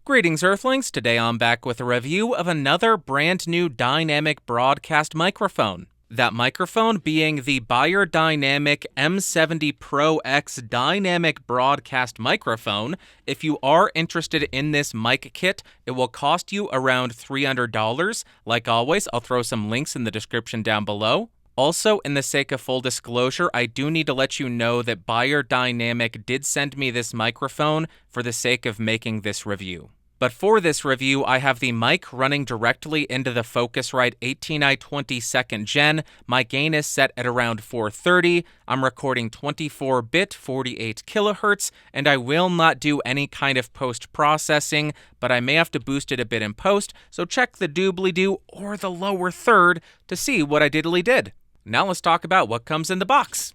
Greetings, Earthlings. Today I'm back with a review of another brand new dynamic broadcast microphone. That microphone being the Beyerdynamic M70 Pro X dynamic broadcast microphone. If you are interested in this mic kit, it will cost you around $300. Like always, I'll throw some links in the description down below. Also, in the sake of full disclosure, I do need to let you know that Beyerdynamic did send me this microphone for the sake of making this review. But for this review, I have the mic running directly into the Focusrite 18i20 2nd Gen. My gain is set at around 430. I'm recording 24-bit, 48 kilohertz, and I will not do any kind of post-processing, but I may have to boost it a bit in post, so check the doobly-doo or the lower third to see what I diddly did. Now let's talk about what comes in the box.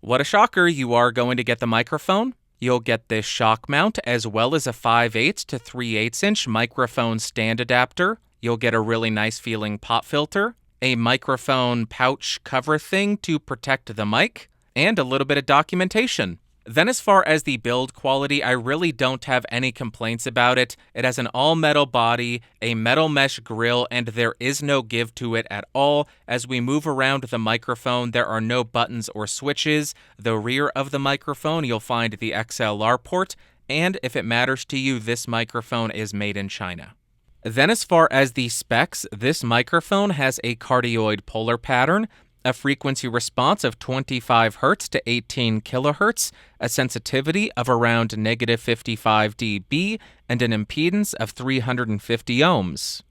What a shocker, you are going to get the microphone. You'll get this shock mount as well as a 5/8 to 3/8 inch microphone stand adapter. You'll get a really nice feeling pop filter, a microphone pouch cover thing to protect the mic, and a little bit of documentation. Then as far as the build quality, I really don't have any complaints about it. It has an all-metal body, a metal mesh grill, and there is no give to it at all. As we move around the microphone, there are no buttons or switches. The rear of the microphone, you'll find the XLR port, and if it matters to you, this microphone is made in China. Then as far as the specs, this microphone has a cardioid polar pattern, a frequency response of 25 Hz to 18 kHz, a sensitivity of around -55 dB, and an impedance of 350 ohms.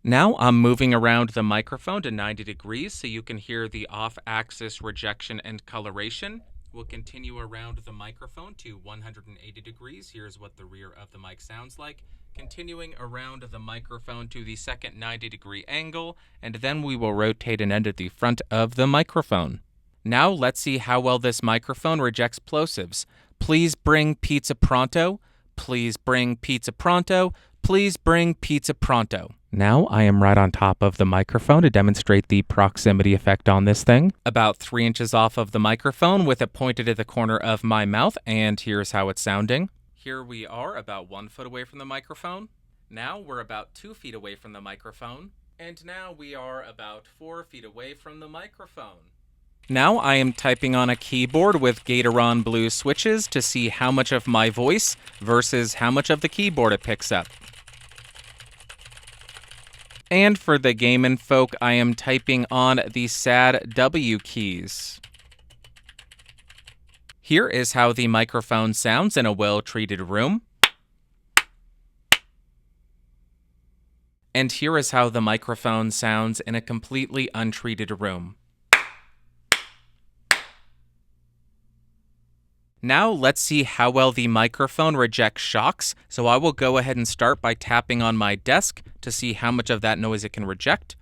Now I'm moving around the microphone to 90 degrees so you can hear the off-axis rejection and coloration. We'll continue around the microphone to 180 degrees. Here's what the rear of the mic sounds like. Continuing around the microphone to the second 90-degree angle, and then we will rotate and end at the front of the microphone. Now let's see how well this microphone rejects plosives. Please bring pizza pronto. Please bring pizza pronto. Please bring pizza pronto. Now I am right on top of the microphone to demonstrate the proximity effect on this thing. About 3 inches off of the microphone with it pointed at the corner of my mouth, and here's how it's sounding. Here we are about 1 foot away from the microphone. Now we're about 2 feet away from the microphone. And now we are about 4 feet away from the microphone. Now I am typing on a keyboard with Gateron blue switches to see how much of my voice versus how much of the keyboard it picks up. And for the gamin' folk, I am typing on the sad W keys. Here is how the microphone sounds in a well-treated room. And here is how the microphone sounds in a completely untreated room. Now let's see how well the microphone rejects shocks, so I will go ahead and start by tapping on my desk to see how much of that noise it can reject,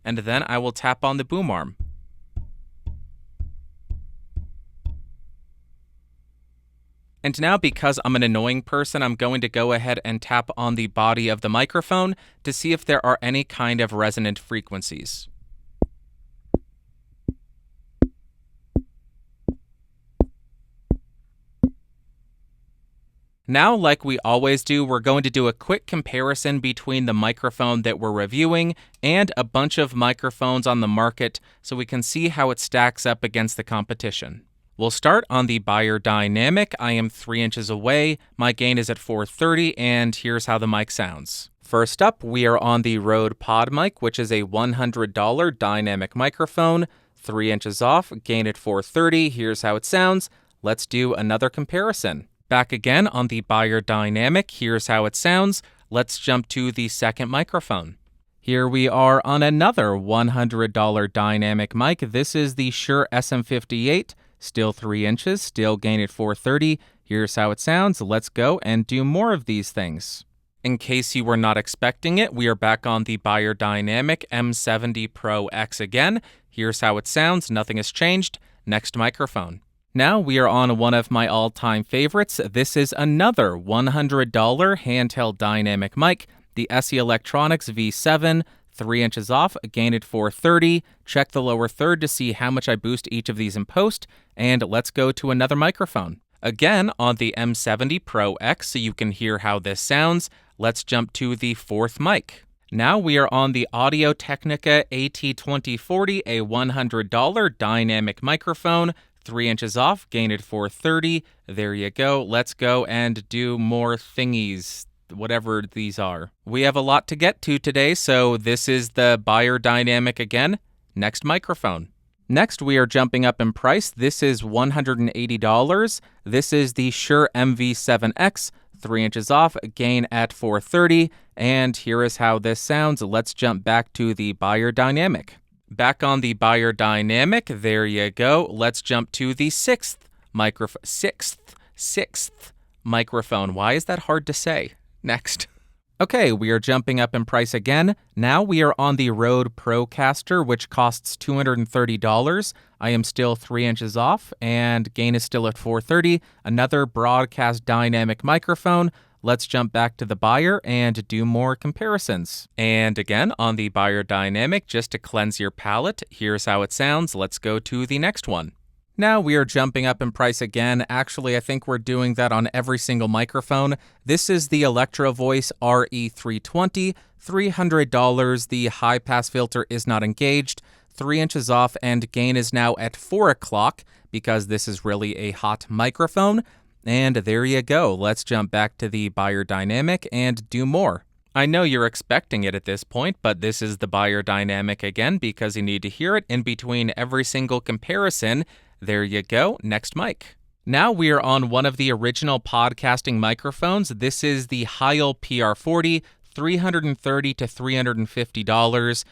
and then I will tap on the boom arm. And now, because I'm an annoying person, I'm going to go ahead and tap on the body of the microphone to see if there are any kind of resonant frequencies. Now, like we always do, we're going to do a quick comparison between the microphone that we're reviewing and a bunch of microphones on the market so we can see how it stacks up against the competition. We'll start on the Beyerdynamic. I am 3 inches away. My gain is at 430, and here's how the mic sounds. First up, we are on the Rode Podmic, which is a $100 dynamic microphone. 3 inches off, gain at 430. Here's how it sounds. Let's do another comparison. Back again on the Beyerdynamic. Here's how it sounds. Let's jump to the second microphone. Here we are on another $100 dynamic mic. This is the Shure SM58. Still 3 inches, still gain at 430. Here's how it sounds. Let's go and do more of these things. In case you were not expecting it, we are back on the Beyerdynamic M70 Pro X again. Here's how it sounds. Nothing has changed. Next microphone. Now we are on one of my all-time favorites. This is another $100 handheld dynamic mic, the SE Electronics V7. 3 inches off, gain at 430. Check the lower third to see how much I boost each of these in post, and let's go to another microphone. Again, on the M70 Pro X, so you can hear how this sounds, let's jump to the fourth mic. Now we are on the Audio Technica AT2040, a $100 dynamic microphone, 3 inches off, gain at 430. There you go. Let's go and do more thingies, whatever these are. We have a lot to get to today, so this is the Beyerdynamic again. Next microphone. Next, we are jumping up in price. This is $180. This is the Shure MV7X, 3 inches off, gain at 430. And here is how this sounds. Let's jump back to the Beyerdynamic. Back on the Beyerdynamic, there you go. Let's jump to the sixth microphone. Why is that hard to say? Next. Okay, we are jumping up in price again. Now we are on the Rode Procaster, which costs $230. I am still 3 inches off, and gain is still at 430. Another broadcast dynamic microphone. Let's jump back to the Beyer and do more comparisons. And again, on the Beyerdynamic, just to cleanse your palate, here's how it sounds. Let's go to the next one. Now we are jumping up in price again. Actually, I think we're doing that on every single microphone. This is the Electrovoice RE20, $300. The high pass filter is not engaged, 3 inches off, and gain is now at 4 o'clock because this is really a hot microphone. And there you go. Let's jump back to the Beyerdynamic and do more. I know you're expecting it at this point, but this is the Beyerdynamic again because you need to hear it in between every single comparison. There you go. Next mic. Now we are on one of the original podcasting microphones. This is the Heil PR40, $330 to $350,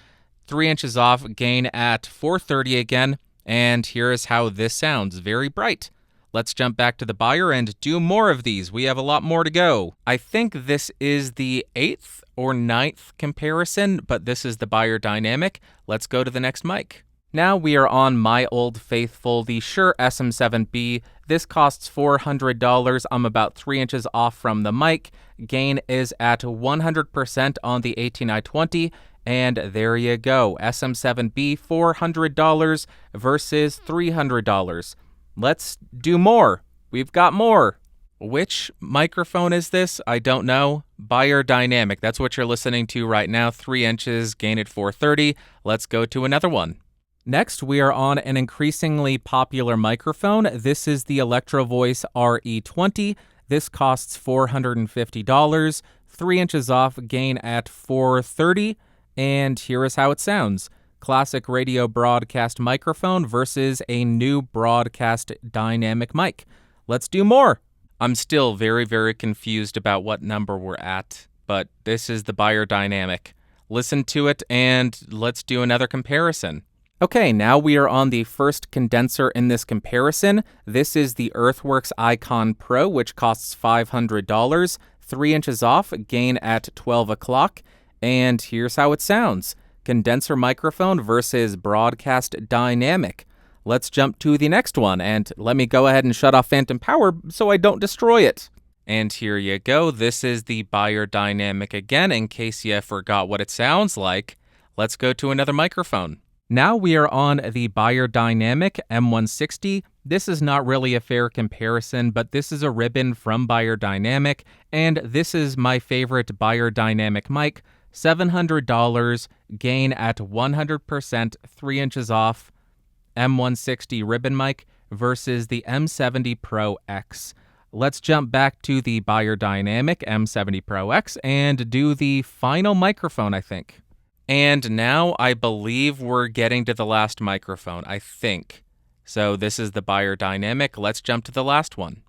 3 inches off, gain at 430 again. And here is how this sounds. Very bright. Let's jump back to the Beyer and do more of these. We have a lot more to go. I think this is the 8th or 9th comparison, but this is the Beyerdynamic. Let's go to the next mic. Now we are on my old faithful, the Shure SM7b. This costs $400. I'm about 3 inches off from the mic. Gain is at 100% on the 18i20. And there you go. SM7b, $400 versus $300. Let's do more. We've got more. Which microphone is this? I don't know. Beyerdynamic. That's what you're listening to right now. 3 inches, gain at 430. Let's go to another one. Next, we are on an increasingly popular microphone. This is the Electrovoice RE20. This costs $450, 3 inches off, gain at 430, and here is how it sounds. Classic radio broadcast microphone versus a new broadcast dynamic mic. Let's do more. I'm still very, very confused about what number we're at, but this is the Beyerdynamic. Listen to it and let's do another comparison. Okay, now we are on the first condenser in this comparison. This is the Earthworks Icon Pro, which costs $500, 3 inches off, gain at 12 o'clock, and here's how it sounds. Condenser microphone versus broadcast dynamic. Let's jump to the next one, and let me go ahead and shut off phantom power so I don't destroy it. And here you go. This is the Beyerdynamic again, in case you forgot what it sounds like. Let's go to another microphone. Now we are on the Beyerdynamic M160. This is not really a fair comparison, but this is a ribbon from Beyerdynamic, and this is my favorite Beyerdynamic mic. $700, gain at 100%, 3 inches off, M160 ribbon mic versus the M70 Pro X. Let's jump back to the Beyerdynamic M70 Pro X and do the final microphone, I think. And now I believe we're getting to the last microphone, I think. So this is the Beyerdynamic. Let's jump to the last one.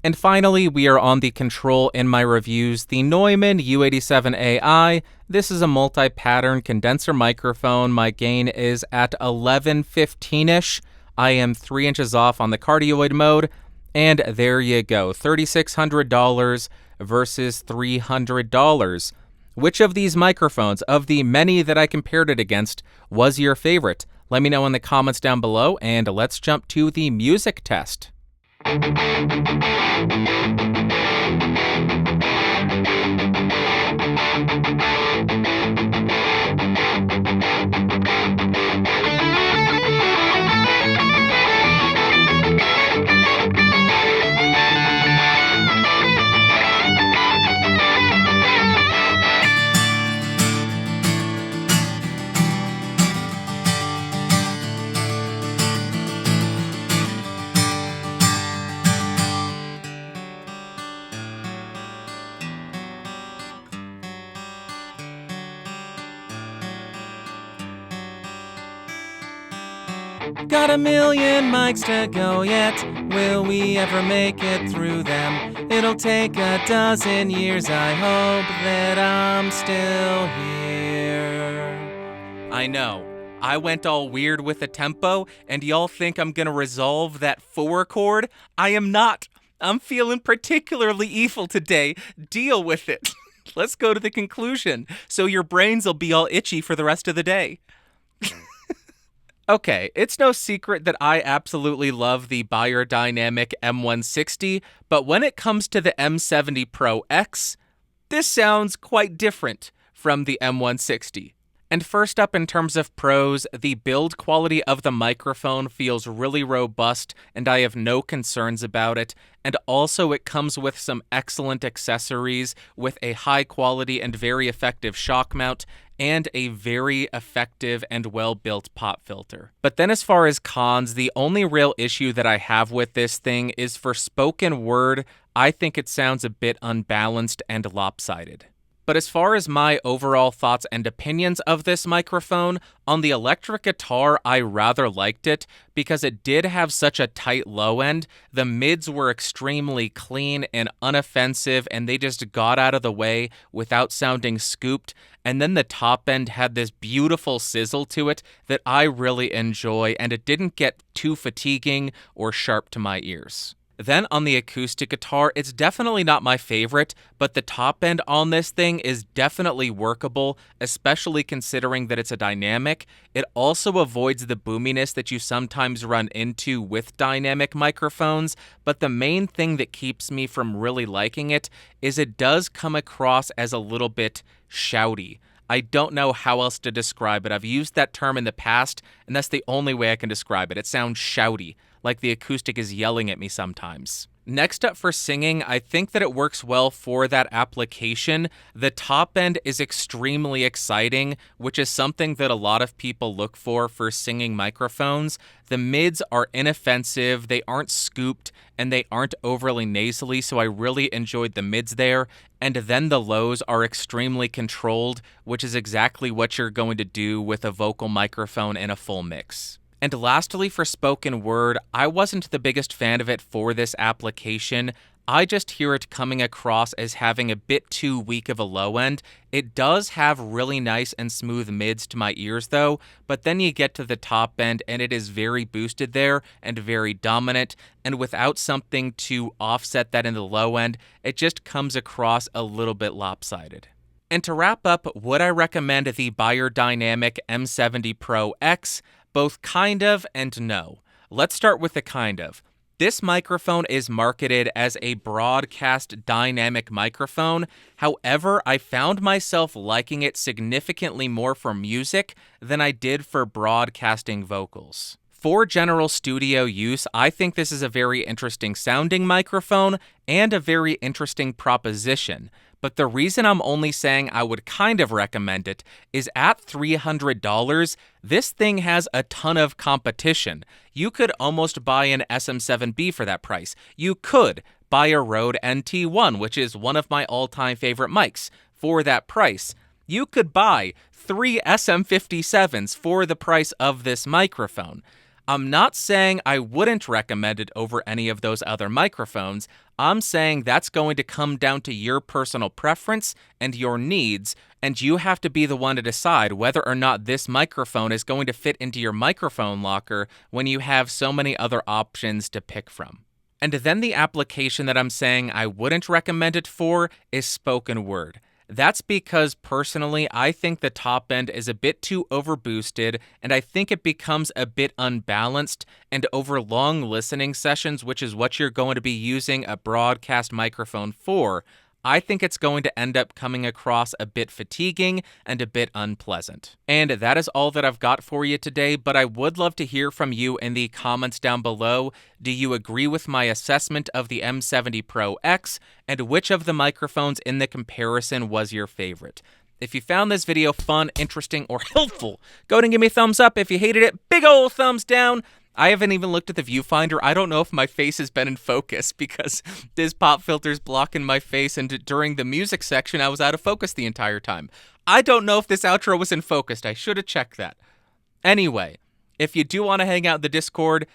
And finally, we are on the control in my reviews, the Neumann U87 Ai. This is a multi-pattern condenser microphone. My gain is at 1115-ish. I am 3 inches off on the cardioid mode. And there you go, $3,600 versus $300. Which of these microphones, of the many that I compared it against, was your favorite? Let me know in the comments down below, and let's jump to the music test. Got a million mics to go yet. Will we ever make it through them? It'll take a dozen years. I hope that I'm still here. I know. I went all weird with the tempo, and y'all think I'm gonna resolve that 4 chord? I am not. I'm feeling particularly evil today. Deal with it. Let's go to the conclusion, so your brains will be all itchy for the rest of the day. Okay, it's no secret that I absolutely love the Beyerdynamic M160, but when it comes to the M70 Pro X, this sounds quite different from the M160. And first up, in terms of pros, the build quality of the microphone feels really robust, and I have no concerns about it. And also, it comes with some excellent accessories with a high quality and very effective shock mount, and a very effective and well-built pop filter. But then as far as cons, the only real issue that I have with this thing is for spoken word, I think it sounds a bit unbalanced and lopsided. But as far as my overall thoughts and opinions of this microphone, on the electric guitar, I rather liked it because it did have such a tight low end. The mids were extremely clean and unoffensive, and they just got out of the way without sounding scooped. And then the top end had this beautiful sizzle to it that I really enjoy, and it didn't get too fatiguing or sharp to my ears. Then on the acoustic guitar, it's definitely not my favorite, but the top end on this thing is definitely workable, especially considering that it's a dynamic. It also avoids the boominess that you sometimes run into with dynamic microphones, but the main thing that keeps me from really liking it is it does come across as a little bit shouty. I don't know how else to describe it. I've used that term in the past, and that's the only way I can describe it. It sounds shouty, like the acoustic is yelling at me sometimes. Next up for singing, I think that it works well for that application. The top end is extremely exciting, which is something that a lot of people look for singing microphones. The mids are inoffensive, they aren't scooped, and they aren't overly nasally, so I really enjoyed the mids there. And then the lows are extremely controlled, which is exactly what you're going to do with a vocal microphone in a full mix. And lastly, for spoken word, I wasn't the biggest fan of it for this application. I just hear it coming across as having a bit too weak of a low end. It does have really nice and smooth mids to my ears though, but then you get to the top end and it is very boosted there and very dominant, and without something to offset that in the low end, it just comes across a little bit lopsided. And to wrap up, would I recommend the Beyerdynamic M70 Pro X? Both kind of and no. Let's start with the kind of. This microphone is marketed as a broadcast dynamic microphone. However, I found myself liking it significantly more for music than I did for broadcasting vocals. For general studio use, I think this is a very interesting sounding microphone and a very interesting proposition. But the reason I'm only saying I would kind of recommend it is at $300, this thing has a ton of competition. You could almost buy an SM7b for that price. You could buy a Rode NT1, which is one of my all-time favorite mics, for that price. You could buy 3 SM57s for the price of this microphone. I'm not saying I wouldn't recommend it over any of those other microphones. I'm saying that's going to come down to your personal preference and your needs, and you have to be the one to decide whether or not this microphone is going to fit into your microphone locker when you have so many other options to pick from. And then the application that I'm saying I wouldn't recommend it for is spoken word. That's because, personally, I think the top end is a bit too overboosted, and I think it becomes a bit unbalanced, and over long listening sessions, which is what you're going to be using a broadcast microphone for, I think it's going to end up coming across a bit fatiguing and a bit unpleasant. And that is all that I've got for you today, but I would love to hear from you in the comments down below. Do you agree with my assessment of the M70 Pro X, and which of the microphones in the comparison was your favorite? If you found this video fun, interesting, or helpful, go ahead and give me a thumbs up. If you hated it, big ol' thumbs down. I haven't even looked at the viewfinder. I don't know if my face has been in focus because this pop filter's blocking my face, and during the music section, I was out of focus the entire time. I don't know if this outro was in focus. I should have checked that. Anyway, If you do want to hang out in the Discord,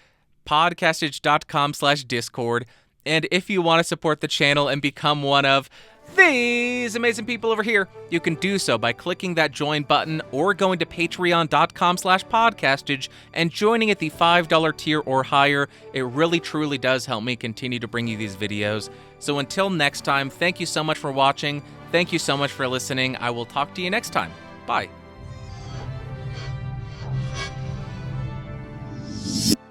podcastage.com/Discord. And if you want to support the channel and become one of these amazing people over here, you can do so by clicking that join button or going to patreon.com/podcastage and joining at the $5 tier or higher. It really truly does help me continue to bring you these videos. So until next time, thank you so much for watching. Thank you so much for listening. I will talk to you next time. Bye.